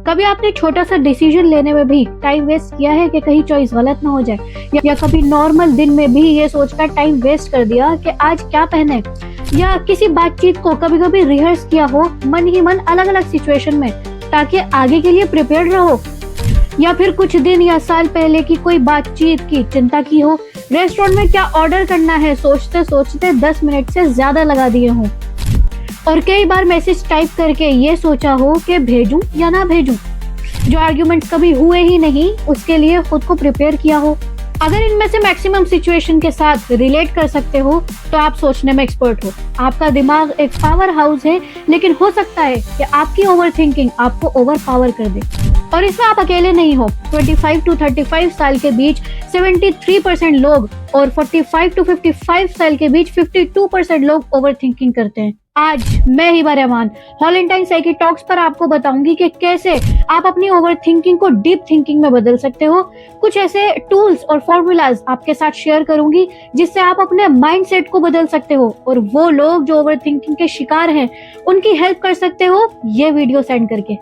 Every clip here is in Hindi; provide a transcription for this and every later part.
कभी आपने छोटा सा डिसीजन लेने में भी टाइम वेस्ट किया है कि कहीं चॉइस गलत ना हो जाए, या कभी नॉर्मल दिन में भी ये सोचकर टाइम वेस्ट कर दिया कि आज क्या पहने, या किसी बातचीत को कभी कभी रिहर्स किया हो मन ही मन अलग अलग सिचुएशन में ताकि आगे के लिए प्रिपेयर्ड रहो, या फिर कुछ दिन या साल पहले की कोई बातचीत की चिंता की हो, रेस्टोरेंट में क्या ऑर्डर करना है सोचते सोचते 10 मिनट से ज्यादा लगा दिए हो, और कई बार मैसेज टाइप करके ये सोचा हो कि भेजूं या ना भेजूं। जो आर्ग्यूमेंट कभी हुए ही नहीं उसके लिए खुद को प्रिपेयर किया हो। अगर इनमें से मैक्सिमम सिचुएशन के साथ रिलेट कर सकते हो तो आप सोचने में एक्सपर्ट हो। आपका दिमाग एक पावर हाउस है, लेकिन हो सकता है कि आपकी ओवर थिंकिंग आपको ओवर पावर कर दे। और इसमें आप अकेले नहीं हो। 25 to 35 साल के बीच 73% लोग और 45 to 55 साल के बीच 52% लोग ओवर थिंकिंग करते हैं। आज मैं हिबा रहमान हॉलेंटाइन साइकी टॉक्स पर आपको बताऊंगी कि कैसे आप अपनी ओवर थिंकिंग को डीप थिंकिंग में बदल सकते हो। कुछ ऐसे टूल्स और फॉर्मूलाज आपके साथ शेयर करूंगी जिससे आप अपने माइंडसेट को बदल सकते हो और वो लोग जो ओवर थिंकिंग के शिकार हैं उनकी हेल्प कर सकते हो ये वीडियो सेंड करके।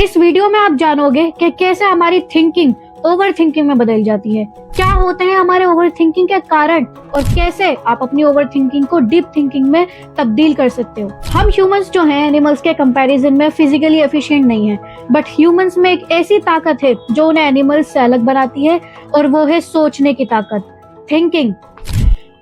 इस वीडियो में आप जानोगे कि कैसे हमारी थिंकिंग ओवर थिंकिंग में बदल जाती है, क्या होते हैं हमारे ओवर थिंकिंग के कारण और कैसे आप अपनी ओवर थिंकिंग को डीप थिंकिंग में तब्दील कर सकते हो। हम ह्यूमंस जो हैं एनिमल्स के कंपैरिजन में फिजिकली एफिशिएंट नहीं है, बट ह्यूमंस में एक ऐसी ताकत है जो उन्हें एनिमल्स से अलग बनाती है और वो है सोचने की ताकत, थिंकिंग।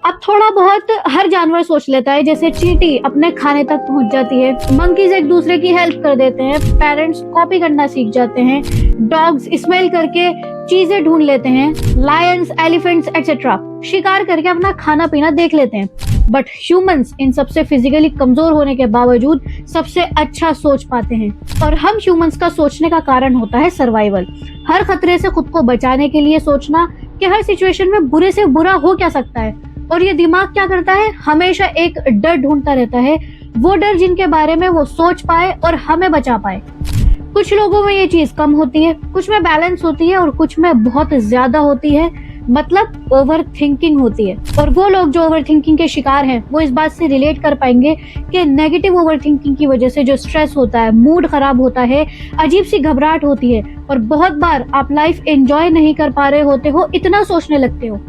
अब थोड़ा बहुत हर जानवर सोच लेता है, जैसे चींटी अपने खाने तक पहुंच जाती है, मंकीज एक दूसरे की हेल्प कर देते हैं, पेरेंट्स कॉपी करना सीख जाते हैं, डॉग्स स्मेल करके चीजें ढूंढ लेते हैं, लायंस, एलिफेंट्स एक्सेट्रा शिकार करके अपना खाना पीना देख लेते हैं। बट ह्यूमंस इन सबसे फिजिकली कमजोर होने के बावजूद सबसे अच्छा सोच पाते हैं। और हम ह्यूमंस का सोचने का कारण होता है सर्वाइवल। हर खतरे से खुद को बचाने के लिए सोचना कि हर सिचुएशन में बुरे से बुरा हो क्या सकता है। और ये दिमाग क्या करता है, हमेशा एक डर ढूंढता रहता है, वो डर जिनके बारे में वो सोच पाए और हमें बचा पाए। कुछ लोगों में ये चीज कम होती है, कुछ में बैलेंस होती है और कुछ में बहुत ज्यादा होती है, मतलब ओवर थिंकिंग होती है। और वो लोग जो ओवर थिंकिंग के शिकार हैं वो इस बात से रिलेट कर पाएंगे कि नेगेटिव ओवर थिंकिंग की वजह से जो स्ट्रेस होता है, मूड खराब होता है, अजीब सी घबराहट होती है और बहुत बार आप लाइफ एंजॉय नहीं कर पा रहे होते हो, इतना सोचने लगते हो,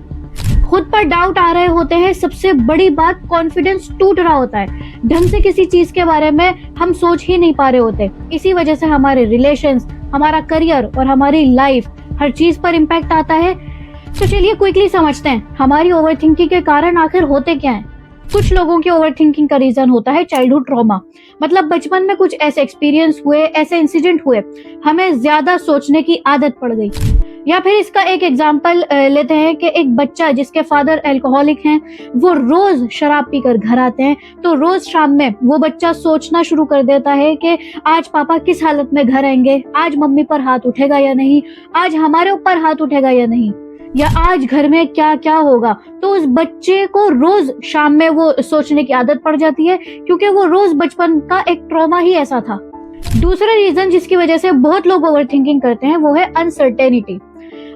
खुद पर डाउट आ रहे होते हैं, सबसे बड़ी बात कॉन्फिडेंस टूट रहा होता है, ढंग से किसी चीज के बारे में हम सोच ही नहीं पा रहे होते। इसी वजह से हमारे रिलेशंस, हमारा करियर और हमारी लाइफ हर चीज पर इम्पैक्ट आता है। तो चलिए क्विकली समझते हैं हमारी ओवर थिंकिंग के कारण आखिर होते क्या हैं। कुछ लोगों की ओवर थिंकिंग का रीजन होता है चाइल्डहुड ट्रॉमा, मतलब बचपन में कुछ ऐसे एक्सपीरियंस हुए, ऐसे इंसिडेंट हुए, हमें ज्यादा सोचने की आदत पड़ गई। या फिर इसका एक एग्जांपल लेते हैं कि एक बच्चा जिसके फादर अल्कोहलिक हैं, वो रोज शराब पीकर घर आते हैं, तो रोज शाम में वो बच्चा सोचना शुरू कर देता है कि आज पापा किस हालत में घर आएंगे, आज मम्मी पर हाथ उठेगा या नहीं, आज हमारे ऊपर हाथ उठेगा या नहीं, या आज घर में क्या क्या होगा। तो उस बच्चे को रोज शाम में वो सोचने की आदत पड़ जाती है क्योंकि वो रोज बचपन का एक ट्रॉमा ही ऐसा था। दूसरा रीजन जिसकी वजह से बहुत लोग ओवर थिंकिंग करते हैं वो है अनसर्टेनिटी,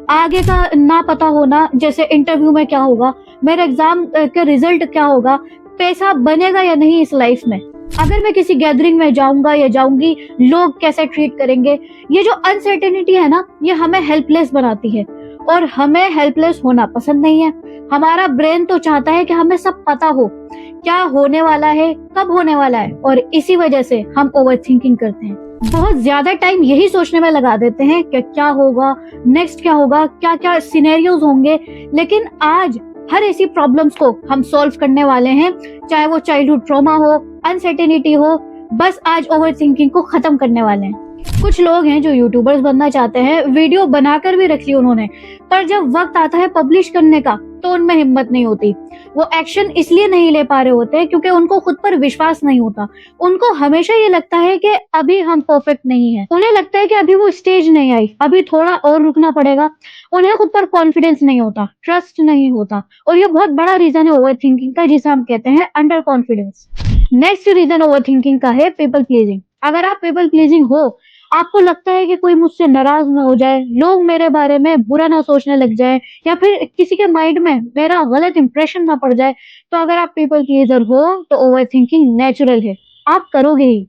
आगे का ना पता होना, जैसे इंटरव्यू में क्या होगा, मेरे एग्जाम का रिजल्ट क्या होगा, पैसा बनेगा या नहीं इस लाइफ में, अगर मैं किसी गैदरिंग में जाऊंगा या जाऊंगी लोग कैसे ट्रीट करेंगे। ये जो अनसर्टेनिटी है ना, ये हमें हेल्पलेस बनाती है और हमें हेल्पलेस होना पसंद नहीं है। हमारा ब्रेन तो चाहता है कि हमें सब पता हो, क्या होने वाला है, कब होने वाला है, और इसी वजह से हम ओवर थिंकिंग करते हैं। बहुत ज्यादा टाइम यही सोचने में लगा देते हैं कि क्या होगा, नेक्स्ट क्या होगा, क्या क्या सिनेरियोज होंगे। लेकिन आज हर ऐसी प्रॉब्लम्स को हम सॉल्व करने वाले हैं, चाहे वो चाइल्डहुड ट्रॉमा हो, अनसर्टेनिटी हो, बस आज ओवर थिंकिंग को खत्म करने वाले हैं। कुछ लोग हैं जो यूट्यूबर्स बनना चाहते हैं, वीडियो बनाकर भी रख ली उन्होंने, पर जब वक्त आता है पब्लिश करने का तो उनमें हिम्मत नहीं होती। वो एक्शन इसलिए नहीं ले पा रहे होते क्योंकि उनको खुद पर विश्वास नहीं होता। उनको हमेशा ये लगता है कि अभी हम परफेक्ट नहीं है, उन्हें लगता है कि अभी वो स्टेज नहीं आई, अभी थोड़ा और रुकना पड़ेगा। उन्हें खुद पर कॉन्फिडेंस नहीं होता, ट्रस्ट नहीं होता, और ये बहुत बड़ा रीजन है ओवर थिंकिंग का, जिसे हम कहते हैं under confidence. Next reason over thinking का है पीपल प्लीजिंग। अगर आप पीपल प्लीजिंग हो, आपको लगता है कि कोई मुझसे नाराज ना हो जाए, लोग मेरे बारे में बुरा ना सोचने लग जाए, या फिर किसी के माइंड में मेरा गलत इंप्रेशन ना पड़ जाए, तो अगर आप पीपल प्लीजर हो तो ओवर थिंकिंग नेचुरल है, आप करोगे ही।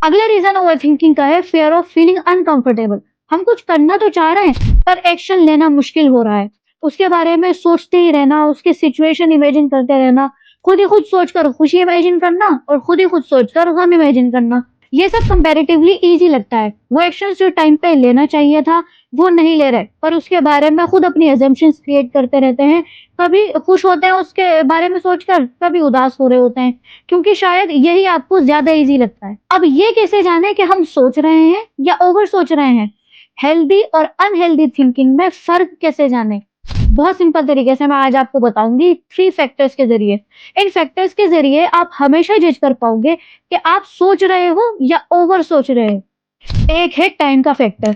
अगला रीजन ओवर थिंकिंग का है फियर ऑफ फीलिंग अनकंफर्टेबल। हम कुछ करना तो चाह रहे हैं पर एक्शन लेना मुश्किल हो रहा है। उसके बारे में सोचते ही रहना, उसकी सिचुएशन इमेजिन करते रहना, खुद ही खुद सोचकर खुशी इमेजिन करना और खुद ही खुद सोचकर गम इमेजिन करना, ये सब कंपैरेटिवली इजी लगता है। वो एक्शंस जो टाइम पे लेना चाहिए था वो नहीं ले रहे, पर उसके बारे में खुद अपनी अजम्पशंस क्रिएट करते रहते हैं। कभी खुश होते हैं उसके बारे में सोचकर, कभी उदास हो रहे होते हैं, क्योंकि शायद यही आपको ज्यादा इजी लगता है। अब ये कैसे जाने कि हम सोच रहे हैं या ओवर सोच रहे हैं? हेल्दी और अनहेल्दी थिंकिंग में फर्क कैसे जाने? बहुत सिंपल तरीके से मैं आज आपको बताऊंगी 3 फैक्टर्स के जरिए। इन फैक्टर्स के जरिए आप हमेशा जज कर पाओगे कि आप सोच रहे हो या ओवर सोच रहे हो। एक है टाइम का फैक्टर,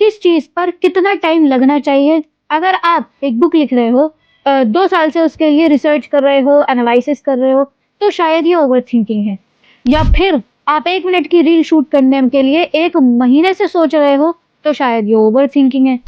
किस चीज पर कितना टाइम लगना चाहिए। अगर आप एक बुक लिख रहे हो, 2 साल से उसके लिए रिसर्च कर रहे हो, एनालिसिस कर रहे हो, तो शायद ये ओवर थिंकिंग है। या फिर आप 1 मिनट की रील शूट करने के लिए 1 महीने से सोच रहे हो, तो शायद ये ओवर थिंकिंग है।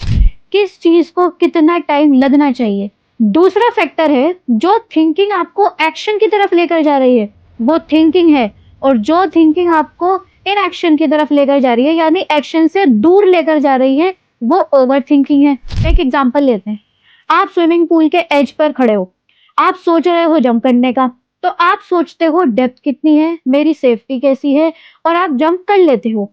किस चीज को कितना टाइम लगना चाहिए। दूसरा फैक्टर है जो थिंकिंग आपको एक्शन की तरफ लेकर जा रही है, वो थिंकिंग है। और जो थिंकिंग आपको इन एक्शन की तरफ लेकर जा रही है, यानी एक्शन से दूर लेकर जा रही है, वो ओवर थिंकिंग है। एक एग्जांपल लेते हैं। आप स्विमिंग पूल के एज पर खड़े हो, आप सोच रहे हो जंप करने का, तो आप सोचते हो डेप्थ कितनी है, मेरी सेफ्टी कैसी है, और आप जंप कर लेते हो।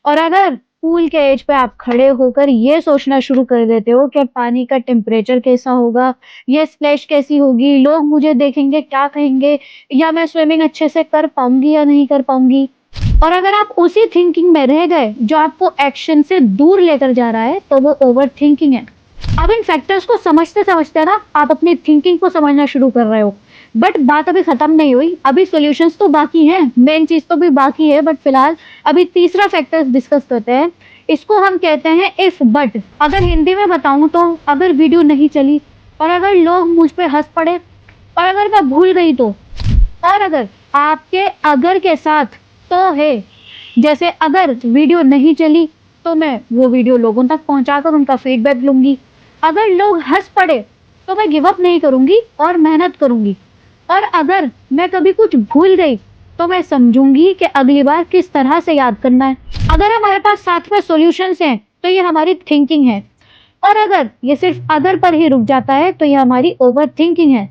और अगर पूल के एज पे आप खड़े होकर ये सोचना शुरू कर देते हो कि पानी का टेम्परेचर कैसा होगा, ये स्प्लैश कैसी होगी, लोग मुझे देखेंगे क्या कहेंगे, या मैं स्विमिंग अच्छे से कर पाऊंगी या नहीं कर पाऊंगी, और अगर आप उसी थिंकिंग में रह गए जो आपको एक्शन से दूर लेकर जा रहा है, तो वो ओवर थिंकिंग है। अब इन फैक्टर्स को समझते समझते ना आप अपनी थिंकिंग को समझना शुरू कर रहे हो। बट बात अभी खत्म नहीं हुई, अभी सॉल्यूशंस तो बाकी हैं, मेन चीज तो भी बाकी है। बट फिलहाल अभी तीसरा फैक्टर डिस्कस करते हैं। इसको हम कहते हैं इफ बट। अगर हिंदी में बताऊं तो, अगर वीडियो नहीं चली, और अगर लोग मुझ पे हंस पड़े, और अगर मैं भूल गई तो, और अगर आपके अगर के साथ तो है, जैसे अगर वीडियो नहीं चली तो मैं वो वीडियो लोगों तक पहुंचाकर उनका फीडबैक लूंगी। अगर लोग हंस पड़े तो मैं गिव अप नहीं करूंगी और मेहनत करूंगी। और अगर मैं कभी कुछ भूल गई तो मैं समझूंगी कि अगली बार किस तरह से याद करना है। अगर हमारे पास साथ में सॉल्यूशंस हैं तो ये हमारी थिंकिंग है, और अगर ये सिर्फ अगर पर ही रुक जाता है तो ये हमारी ओवर थिंकिंग है।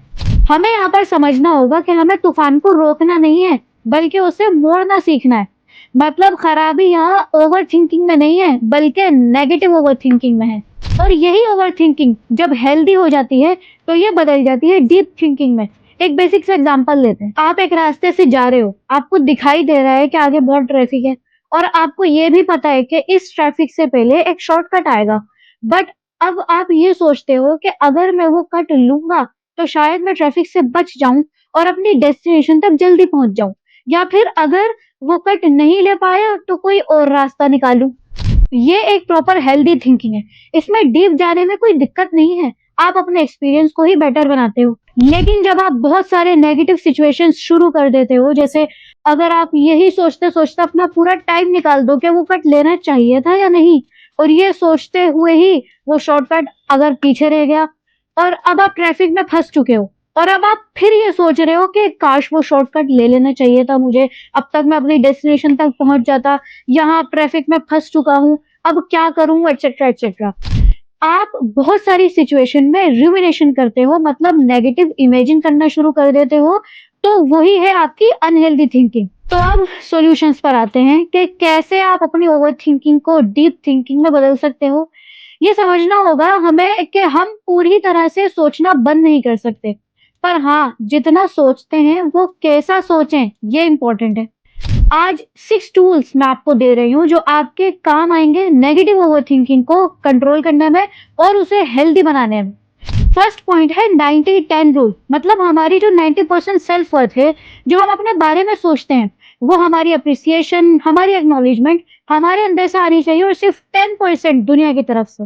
हमें यहाँ पर समझना होगा कि हमें तूफान को रोकना नहीं है, बल्कि उसे मोड़ना सीखना है। मतलब खराबी यहाँ ओवर थिंकिंग में नहीं है, बल्कि नेगेटिव ओवर थिंकिंग में है। और यही ओवर थिंकिंग जब हेल्दी हो जाती है तो ये बदल जाती है डीप थिंकिंग में। एक बेसिक सा एग्जांपल लेते हैं। आप एक रास्ते से जा रहे हो, आपको दिखाई दे रहा है कि आगे बहुत ट्रैफिक है, और आपको ये भी पता है कि इस ट्रैफिक से पहले एक शॉर्टकट आएगा। बट अब आप ये सोचते हो कि अगर मैं वो कट लूंगा तो शायद मैं ट्रैफिक से बच जाऊं और अपनी डेस्टिनेशन तक जल्दी पहुंच जाऊं। या फिर अगर वो कट नहीं ले पाया तो कोई और रास्ता निकालूं। ये एक प्रॉपर हेल्दी थिंकिंग है। इसमें डीप जाने में कोई दिक्कत नहीं है, आप अपने एक्सपीरियंस को ही बेटर बनाते हो। लेकिन जब आप बहुत सारे नेगेटिव सिचुएशंस शुरू कर देते हो, जैसे अगर आप यही सोचते सोचते अपना पूरा टाइम निकाल दो कि वो कट लेना चाहिए था या नहीं, और ये सोचते हुए ही वो शॉर्टकट अगर पीछे रह गया, और अब आप ट्रैफिक में फंस चुके हो, और अब आप फिर ये सोच रहे हो कि काश वो शॉर्टकट ले लेना चाहिए था मुझे, अब तक मैं अपनी डेस्टिनेशन तक पहुंच जाता, यहाँ ट्रैफिक में फंस चुका हूँ, अब क्या करूं, एक्सेट्रा एक्सेट्रा। आप बहुत सारी सिचुएशन में रूमिनेशन करते हो, मतलब नेगेटिव इमेजिन करना शुरू कर देते हो। तो वही है आपकी अनहेल्दी थिंकिंग। तो अब सॉल्यूशंस पर आते हैं कि कैसे आप अपनी ओवर थिंकिंग को डीप थिंकिंग में बदल सकते हो। ये समझना होगा हमें कि हम पूरी तरह से सोचना बंद नहीं कर सकते, पर हाँ, जितना सोचते हैं वो कैसा सोचें, ये इंपॉर्टेंट है। आज 6 टूल्स मैं आपको दे रही हूँ जो आपके काम आएंगे नेगेटिव ओवरथिंकिंग को कंट्रोल करने में और उसे हेल्दी बनाने में। फर्स्ट पॉइंट है 90-10 रूल। मतलब हमारी जो 90% सेल्फ वर्थ है, जो हम अपने बारे में सोचते हैं, वो हमारी अप्रिसिएशन, हमारी एक्नॉलेजमेंट हमारे अंदर से आनी चाहिए, और सिर्फ 10% दुनिया की तरफ से।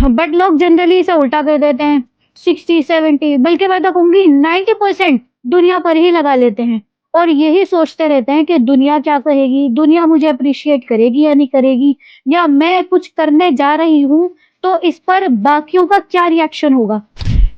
बट लोग जनरली इसे उल्टा कर देते हैं, 60-70, बल्कि मैं तो कहूंगी 90% दुनिया पर ही लगा लेते हैं, और यही सोचते रहते हैं कि दुनिया क्या कहेगी, दुनिया मुझे अप्रिशिएट करेगी या नहीं करेगी, या मैं कुछ करने जा रही हूँ तो इस पर बाकियों का क्या रिएक्शन होगा।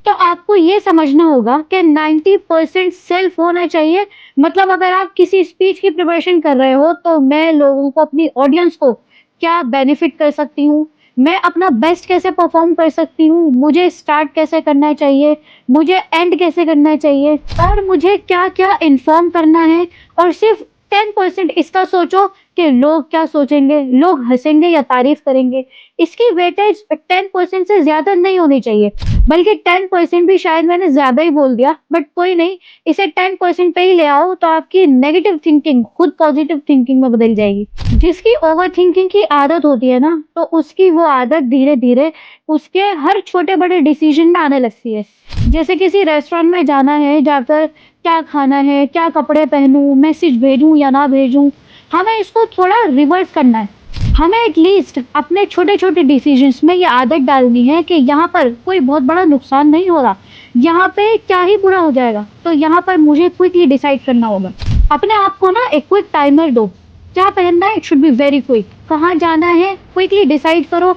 तो आपको ये समझना होगा कि 90% सेल्फ होना चाहिए। मतलब अगर आप किसी स्पीच की प्रिपरेशन कर रहे हो, तो मैं लोगों को, अपनी ऑडियंस को क्या बेनिफिट कर सकती हूँ, मैं अपना बेस्ट कैसे परफॉर्म कर सकती हूँ, मुझे स्टार्ट कैसे करना चाहिए, मुझे एंड कैसे करना चाहिए, और मुझे क्या-क्या इन्फॉर्म करना है। और सिर्फ 10% इसका सोचो कि लोग क्या सोचेंगे, लोग हँसेंगे या तारीफ करेंगे। इसकी वेटेज 10% से ज़्यादा नहीं होनी चाहिए। बल्कि 10% भी शायद मैंने ज़्यादा ही बोल दिया, बट कोई नहीं, इसे 10% पे ही ले आओ, तो आपकी नेगेटिव थिंकिंग खुद पॉजिटिव थिंकिंग में बदल जाएगी। जिसकी ओवरथिंकिंग की आदत होती है ना, तो उसकी वो आदत धीरे-धीरे उसके हर छोटे-बड़े डिसीजन में आने लगती है। जैसे किसी रेस्टोरेंट में जाना है, जाकर क्या खाना है, क्या कपड़े पहनूँ, मैसेज भेजूँ या ना भेजूँ, हमें इसको थोड़ा रिवर्स करना है। हमें एटलीस्ट अपने छोटे-छोटे डिसीजंस में ये आदत डालनी है कि यहाँ पर कोई बहुत बड़ा नुकसान नहीं हो रहा, यहाँ पे क्या ही बुरा हो जाएगा, तो यहाँ पर मुझे क्विकली डिसाइड करना होगा। अपने आप को ना एक क्विक टाइमर दो, क्या पहनना है, it should be very quick, कहाँ जाना है, क्विकली डिसाइड करो,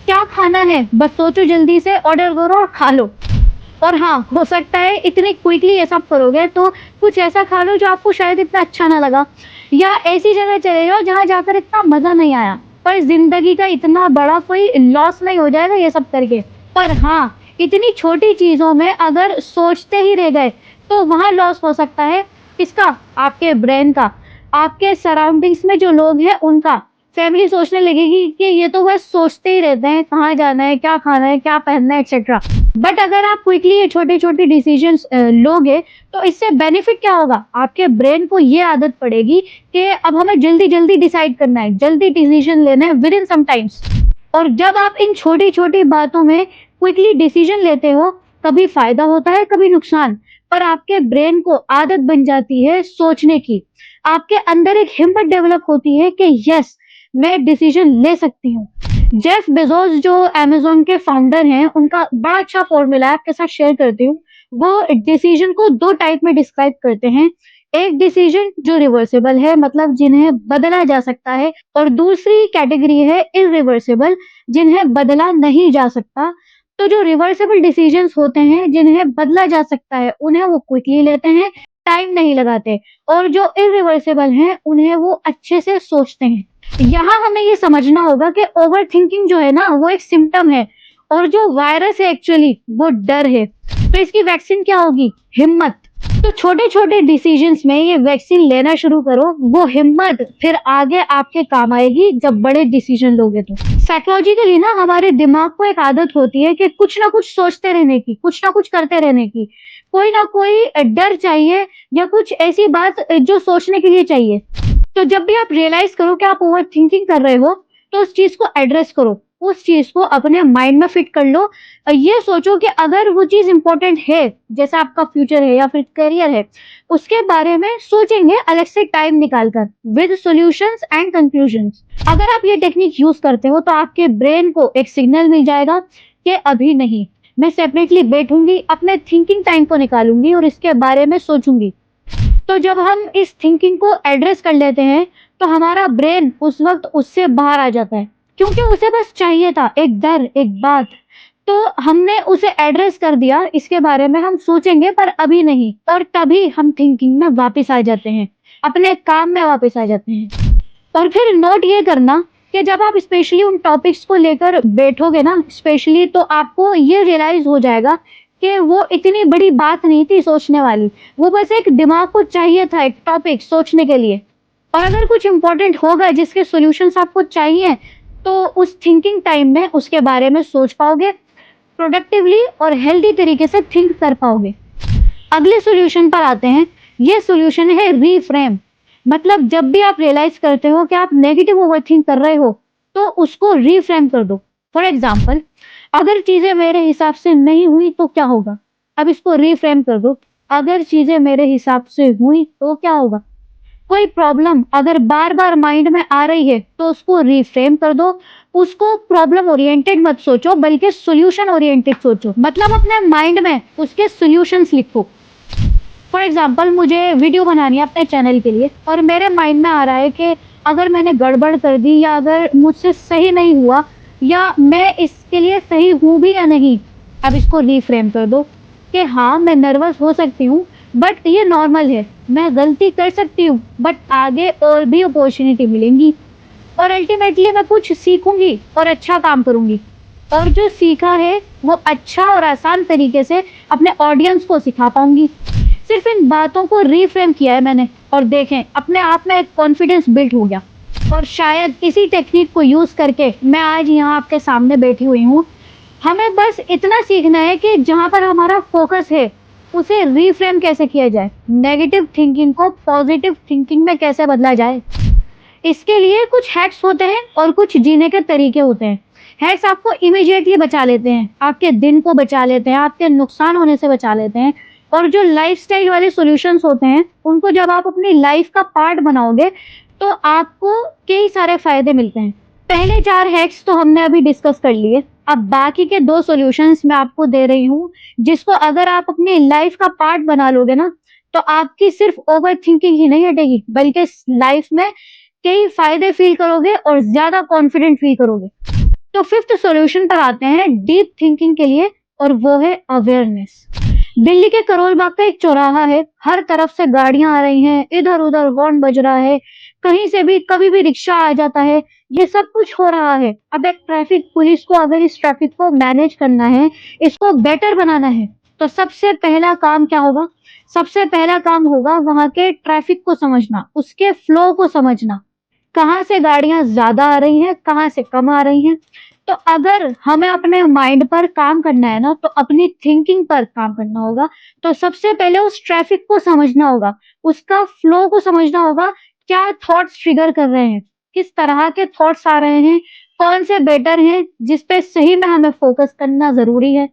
क्या खाना है, बस सोचो, जल्दी से ऑर्डर करो और खा लो। और हाँ, हो सकता है इतनी क्विकली ये सब करोगे तो कुछ ऐसा खा लो जो आपको शायद इतना अच्छा ना लगा, या ऐसी जगह चले जाओ जहाँ जाकर इतना मज़ा नहीं आया, पर ज़िंदगी का इतना बड़ा कोई लॉस नहीं हो जाएगा ये सब करके। पर हाँ, इतनी छोटी चीज़ों में अगर सोचते ही रह गए, तो वहाँ लॉस हो सकता है। किसका? आपके ब्रेन का, आपके सराउंडिंग्स में जो लोग हैं उनका। फैमिली सोचने लगेगी कि ये तो बस सोचते ही रहते हैं, कहाँ जाना है, क्या खाना है, क्या पहनना है, एक्सेट्रा। बट अगर आप क्विकली ये छोटे-छोटे डिसीजंस लोगे, तो इससे बेनिफिट क्या होगा? आपके ब्रेन को ये आदत पड़ेगी कि अब हमें जल्दी-जल्दी डिसाइड करना है, जल्दी डिसीजन लेना है विदिन सम टाइम्स। और जब आप इन छोटी-छोटी बातों में क्विकली डिसीजन लेते हो, कभी फ़ायदा होता है, कभी नुकसान, पर आपके ब्रेन को आदत बन जाती है सोचने की। आपके अंदर एक हिम्मत डेवलप होती है कि यस, मैं डिसीजन ले सकती हूँ। जेफ बेज़ोस जो अमेज़न के फाउंडर हैं, उनका बड़ा अच्छा फ़ॉर्मूला है, आपके साथ शेयर करती हूँ। वो डिसीजन को 2 टाइप में डिस्क्राइब करते हैं। एक डिसीजन जो रिवर्सिबल है, मतलब जिन्हें बदला जा सकता है, और दूसरी कैटेगरी है इर्रिवर्सिबल, जिन्हें बदला नहीं जा सकता। तो जो रिवर्सिबल डिसीजंस होते हैं, जिन्हें बदला जा सकता है, उन्हें वो क्विकली लेते हैं, टाइम नहीं लगाते, और जो इर्रिवर्सिबल हैं, उन्हें वो अच्छे से सोचते हैं। यहाँ हमें ये समझना होगा कि ओवरथिंकिंग जो है ना, वो एक सिम्पटम है, और जो वायरस है एक्चुअली वो डर है। तो इसकी वैक्सीन क्या होगी? हिम्मत। तो छोटे-छोटे डिसीजंस में ये वैक्सीन लेना शुरू करो, वो हिम्मत फिर आगे आपके काम आएगी जब बड़े डिसीजन लोगे तो। साइकोलॉजिकली ना हमारे दिमाग को एक आदत होती है कि कुछ ना कुछ सोचते रहने की, कुछ ना कुछ करते रहने की। कोई ना कोई डर चाहिए, या कुछ ऐसी बात जो सोचने के लिए चाहिए। तो जब भी आप रियलाइज़ करो कि आप ओवरथिंकिंग कर रहे हो, तो उस चीज़ को एड्रेस करो। उस चीज़ को अपने माइंड में फिट कर लो। ये सोचो कि अगर वो चीज़ इम्पोर्टेंट है, जैसे आपका फ्यूचर है या फिर करियर है, उसके बारे में सोचेंगे अलग से टाइम निकाल कर, विद सॉल्यूशंस एंड कंक्लूजन्स। अगर आप ये टेक्निक यूज़ करते हो, तो आपके ब्रेन को एक सिग्नल मिल जाएगा कि अभी नहीं, मैं सेपरेटली बैठूँगी, अपने थिंकिंग टाइम को निकालूँगी और इसके बारे में सोचूँगी। तो जब हम इस थिंकिंग को एड्रेस कर लेते हैं, तो हमारा ब्रेन उस वक़्त उससे बाहर आ जाता है, क्योंकि उसे बस चाहिए था एक डर, एक बात। तो हमने उसे एड्रेस कर दिया, इसके बारे में हम सोचेंगे पर अभी नहीं, और तभी हम थिंकिंग में वापस आ जाते हैं, अपने काम में वापस आ जाते हैं। और फिर नोट ये करना कि जब आप स्पेशली उन टॉपिक्स को लेकर बैठोगे ना, स्पेशली, तो आपको ये रियलाइज़ हो जाएगा कि वो इतनी बड़ी बात नहीं थी सोचने वाली। वो बस एक दिमाग को चाहिए था एक टॉपिक सोचने के लिए। और अगर कुछ इम्पोर्टेंट होगा जिसके सॉल्यूशंस आपको चाहिए, तो उस थिंकिंग टाइम में उसके बारे में सोच पाओगे, प्रोडक्टिवली और हेल्दी तरीके से थिंक कर पाओगे। अगले सॉल्यूशन पर आते हैं। ये सॉल्यूशन है रीफ्रेम। मतलब जब भी आप रियलाइज करते हो कि आप नेगेटिव ओवरथिंक कर रहे हो, तो उसको रीफ्रेम कर दो। फॉर एग्जाम्पल, अगर चीजें मेरे हिसाब से नहीं हुई तो क्या होगा? अब इसको रीफ्रेम कर दो। अगर चीजें मेरे हिसाब से हुई तो क्या होगा? कोई प्रॉब्लम अगर बार-बार माइंड में आ रही है, तो उसको रीफ्रेम कर दो। उसको प्रॉब्लम ओरिएंटेड मत सोचो, बल्कि सॉल्यूशन ओरिएंटेड सोचो। मतलब अपने माइंड में उसके सॉल्यूशंस लिखो। फॉर एग्जाम्पल, मुझे वीडियो बनानी है अपने चैनल के लिए, और मेरे माइंड में आ रहा है कि अगर मैंने गड़बड़ कर दी, या अगर मुझसे सही नहीं हुआ, या मैं इसके लिए सही हूँ भी या नहीं। अब इसको रीफ्रेम कर दो। कि हाँ, मैं नर्वस हो सकती हूँ, बट ये नॉर्मल है। मैं गलती कर सकती हूँ, बट आगे और भी अपॉर्च्युनिटी मिलेंगी और अल्टीमेटली मैं कुछ सीखूँगी और अच्छा काम करूँगी। और जो सीखा है, वो अच्छा और आसान तरीके से अपने ऑडियंस को सिखा पाऊँगी। सिर्फ़ इन बातों को रीफ्रेम किया है मैंने और देखें, अपने आप में एक कॉन्फिडेंस बिल्ड हो गया। और शायद इसी टेक्निक को यूज़ करके मैं आज यहाँ आपके सामने बैठी हुई हूँ। हमें बस इतना सीखना है कि जहाँ पर हमारा फ़ोकस है, उसे रीफ्रेम कैसे किया जाए, नेगेटिव थिंकिंग को पॉज़िटिव थिंकिंग में कैसे बदला जाए। इसके लिए कुछ हैक्स होते हैं और कुछ जीने के तरीके होते हैं। हैक्स आपको इमीडिएटली बचा लेते हैं, आपके दिन को बचा लेते हैं, आपके नुकसान होने से बचा लेते हैं। और जो लाइफ़स्टाइल वाले सॉल्यूशंस होते हैं, उनको जब आप अपनी लाइफ़ का पार्ट बनाओगे, तो आपको कई सारे फ़ायदे मिलते हैं। पहले 4 हैक्स तो हमने अभी डिस्कस कर लिए। अब बाकी के 2 सॉल्यूशंस मैं आपको दे रही हूँ, जिसको अगर आप अपनी लाइफ़ का पार्ट बना लोगे ना, तो आपकी सिर्फ़ ओवरथिंकिंग ही नहीं हटेगी, बल्कि इस लाइफ़ में कई फ़ायदे फ़ील करोगे और ज़्यादा कॉन्फिडेंट फ़ील करोगे। तो फिफ्थ सॉल्यूशन पर आते हैं डीप थिंकिंग के लिए और वो है अवेयरनेस। दिल्ली के करोल बाग का एक चौराहा है, हर तरफ से गाड़ियां आ रही हैं, इधर-उधर हॉर्न बज रहा है, कहीं से भी कभी भी रिक्शा आ जाता है, ये सब कुछ हो रहा है। अब एक ट्रैफिक पुलिस को अगर इस ट्रैफिक को मैनेज करना है, इसको बेटर बनाना है, तो सबसे पहला काम क्या होगा? सबसे पहला काम होगा वहां के ट्रैफिक को समझना, उसके फ्लो को समझना। कहाँ से गाड़ियाँ ज़्यादा आ रही हैं, कहाँ से कम आ रही हैं। तो अगर हमें अपने माइंड पर काम करना है ना, तो अपनी थिंकिंग पर काम करना होगा। तो सबसे पहले उस ट्रैफिक को समझना होगा, उसका फ्लो को समझना होगा, क्या थॉट्स ट्रिगर कर रहे हैं, किस तरह के थॉट्स आ रहे हैं, कौन से बेटर हैं, जिस पे सही में हमें फोकस करना ज़रूरी है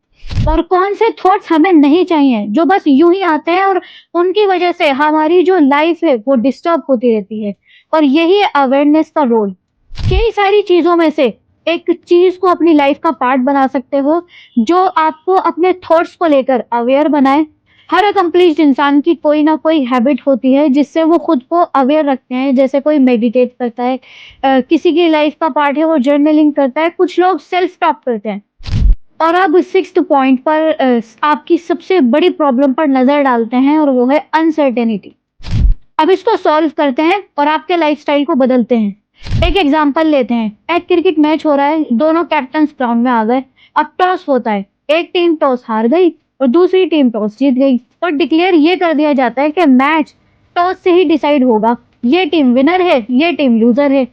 और कौन से थॉट्स हमें नहीं चाहिए, जो बस यूँ ही आते हैं और उनकी वजह से हमारी जो लाइफ़ है, वो डिस्टर्ब होती रहती है। और यही है अवेयरनेस का रोल। कई सारी चीज़ों में से एक चीज़ को अपनी लाइफ का पार्ट बना सकते हो, जो आपको अपने थॉट्स को लेकर अवेयर बनाए। हर अकम्प्लिश्ड इंसान की कोई ना कोई हैबिट होती है, जिससे वो खुद को अवेयर रखते हैं। जैसे कोई मेडिटेट करता है, किसी की लाइफ का पार्ट है वो जर्नलिंग करता है, कुछ लोग सेल्फ टॉक करते हैं। और अब सिक्स्थ पॉइंट पर आपकी सबसे बड़ी प्रॉब्लम पर नज़र डालते हैं और वो है अनसर्टेनिटी। अब इसको सॉल्व करते हैं और आपके लाइफस्टाइल को बदलते हैं। एक एग्जांपल लेते हैं। एक क्रिकेट मैच हो रहा है, दोनों कैप्टन्स ग्राउंड में आ गए। अब टॉस होता है, एक टीम टॉस हार गई और दूसरी टीम टॉस जीत गई और डिक्लेयर ये कर दिया जाता है कि मैच टॉस से ही डिसाइड होगा, ये टीम विनर है, ये टीम लूजर है।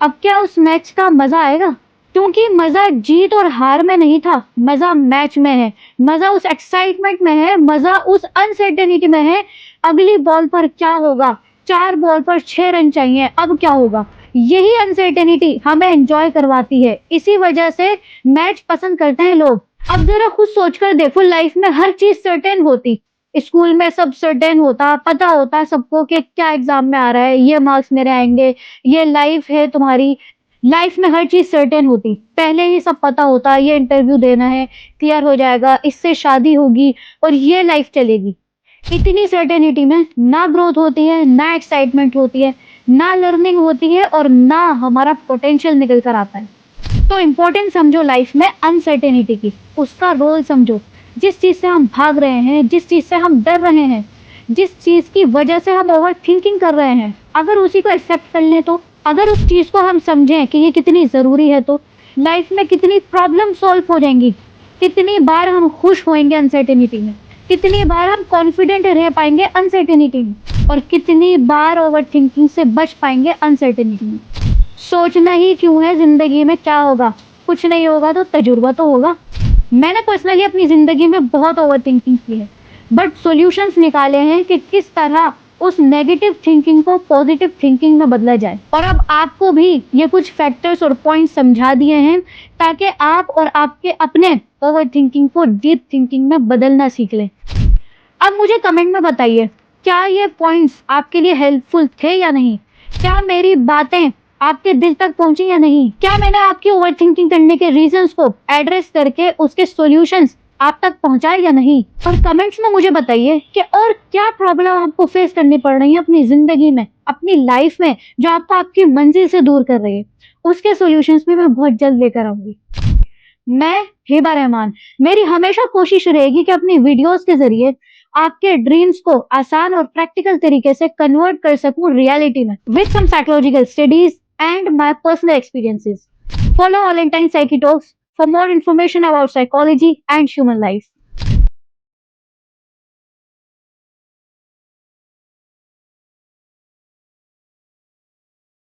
अब क्या उस मैच का मजा आएगा? क्योंकि मजा जीत और हार में नहीं था, मजा मैच में है, मजा उस एक्साइटमेंट में है, मजा उस अनसर्टेनिटी में है। अगली बॉल पर क्या होगा? 4 बॉल पर 6 रन चाहिए, अब क्या होगा? यही अनसर्टेनिटी हमें एंजॉय करवाती है। इसी वजह से मैच पसंद करते हैं लोग। अब जरा खुद सोचकर देखो, लाइफ में हर चीज सर्टेन होती। स्कूल में सब सर्टेन होता, पता होता है सबको कि क्या एग्जाम में आ रहा है, ये मार्क्स मेरे आएंगे, ये लाइफ है तुम्हारी। लाइफ में हर चीज सर्टेन होती, पहले ही सब पता होता, ये इंटरव्यू देना है, क्लियर हो जाएगा, इससे शादी होगी और ये लाइफ चलेगी। इतनी सर्टेनिटी में ना ग्रोथ होती है, ना एक्साइटमेंट होती है, ना लर्निंग होती है और ना हमारा पोटेंशियल निकल कर आता है। तो इम्पोर्टेंट समझो लाइफ में अनसर्टेनिटी की, उसका रोल समझो। जिस चीज से हम भाग रहे हैं, जिस चीज से हम डर रहे हैं, जिस चीज की वजह से हम ओवर थिंकिंग कर रहे हैं, अगर उसी को एक्सेप्ट कर लें, तो अगर उस चीज को हम समझें कि ये कितनी जरूरी है, तो लाइफ में कितनी प्रॉब्लम सॉल्व हो जाएंगी। कितनी बार हम खुश होंगे अनसर्टेनिटी में, कितनी बार हम कॉन्फिडेंट रह पाएंगे अनसर्टेनिटी में और कितनी बार ओवर थिंकिंग से बच पाएंगे अनसर्टेनिटी में। सोचना ही क्यों है जिंदगी में क्या होगा? कुछ नहीं होगा तो तजुर्बा तो होगा। मैंने पर्सनली अपनी जिंदगी में बहुत ओवर थिंकिंग की है, बट सॉल्यूशंस निकाले हैं कि किस तरह उस नेगेटिव थिंकिंग को पॉजिटिव थिंकिंग में बदला जाए। और अब आपको भी ये कुछ फैक्टर्स और पॉइंट्स समझा दिए हैं, ताकि आप और आपके अपने ओवर थिंकिंग को डीप थिंकिंग में बदलना सीख लें। अब मुझे कमेंट में बताइए, क्या ये पॉइंट्स आपके लिए हेल्पफुल थे या नहीं? क्या मेरी बातें आपके दिल तक पहुंची या नहीं? क्या मैंने आपकी ओवरथिंकिंग करने के रीजंस को एड्रेस करके उसके सॉल्यूशंस आप तक पहुंचाए या नहीं? और कमेंट्स में मुझे बताइए कि और क्या प्रॉब्लम आपको फेस करनी पड़ रही है अपनी जिंदगी में, अपनी लाइफ में, जो आपको आपकी मंजिल से दूर कर रही है। उसके सॉल्यूशंस भी मैं बहुत जल्द लेकर आऊंगी। मैं हिबा रहमान, मेरी हमेशा कोशिश रहेगी कि अपनी वीडियोस के जरिए आपके ड्रीम्स को आसान और प्रैक्टिकल तरीके से कन्वर्ट कर सकूं रियलिटी में with some psychological studies and my personal experiences. Follow Valentine psyche talks for more information about psychology and human life.